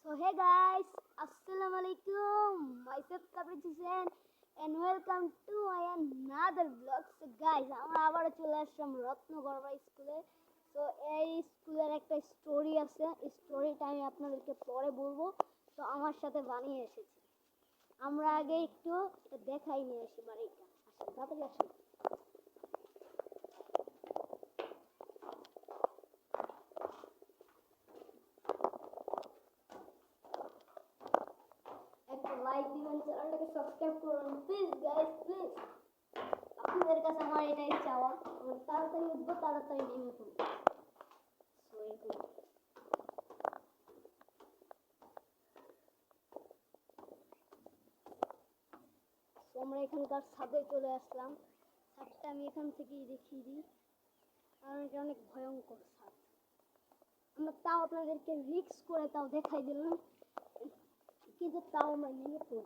So hey guys, Assalamu alaikum. Myself Kabir Hussain and welcome to my another vlog. So guys, আমরা আবার চলে আসলাম রত্নগর্ভা স্কুলে। তো এই স্কুলের একটা স্টোরি আছে, স্টোরিটা আমি আপনাদেরকে পরে বলবো। তো আমার সাথে বানিয়ে এসেছি। আমরা আগে একটু এটা দেখাই নিয়ে আসি বাড়িটা। আসেন তাড়াতাড়ি আসেন। একটা লাইক দিবেন, চ্যানেলটাকে সাবস্ক্রাইব করুন প্লিজ গাইস, প্লিজ। আপনাদের কাছে আমার এটাই চাওয়া, আমরা তাড়াতাড়ি উঠবো, তাড়াতাড়ি নেমে পড়বো। সো এরকম আমরা এখানকার ছাদে চলে আসলাম। ছাদটা আমি এখান থেকেই দেখিয়ে দিই, কারণ এটা অনেক ভয়ঙ্কর ছাদ। আমরা তাও আপনাদেরকে রিক্স করে তাও দেখাই দিলাম, কিন্তু তাও আমরা নেমে পড়ি।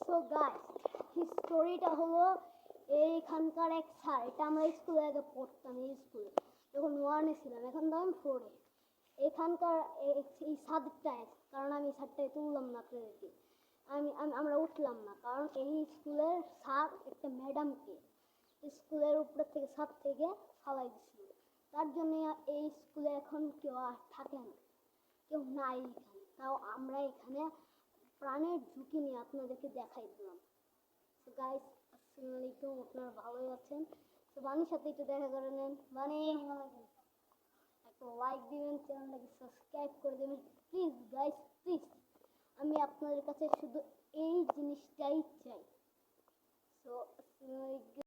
সো গাইস, স্টোরিটা হলো এইখানকার এক স্যার, এটা আমরা স্কুলে আগে পড়তাম, এই স্কুলে যখন ওয়ানে ছিলাম, এখন তো আমি ফোরে। এখানকার এই ছাদটায়, কারণ আমি ছাদটায় তুললাম না আপনাদেরকে, আমরা উঠলাম না, কারণ এই স্কুলের স্যার একটা ম্যাডামকে স্কুলের উপর থেকে ছাদ থেকে ফালাই দিছিল। তার জন্য এই স্কুলে এখন কেউ আর থাকে না, কেউ নাই এখানে। তাও আমরা এখানে প্রাণের ঝুঁকি নিয়ে আপনাদেরকে দেখাই দিলাম। তো গাইস, আসসালামু আলাইকুম, আপনারা ভালোই আছেন? তো বানির সাথে একটু দেখা করে নেন। বানি, একটা লাইক দিবেন, চ্যানেলটাকে সাবস্ক্রাইব করে দেবেন প্লিজ গাইস, প্লিজ। আমি আপনাদের কাছে শুধু এই জিনিসটাই চাই। তো আসসালামু আলাইকুম।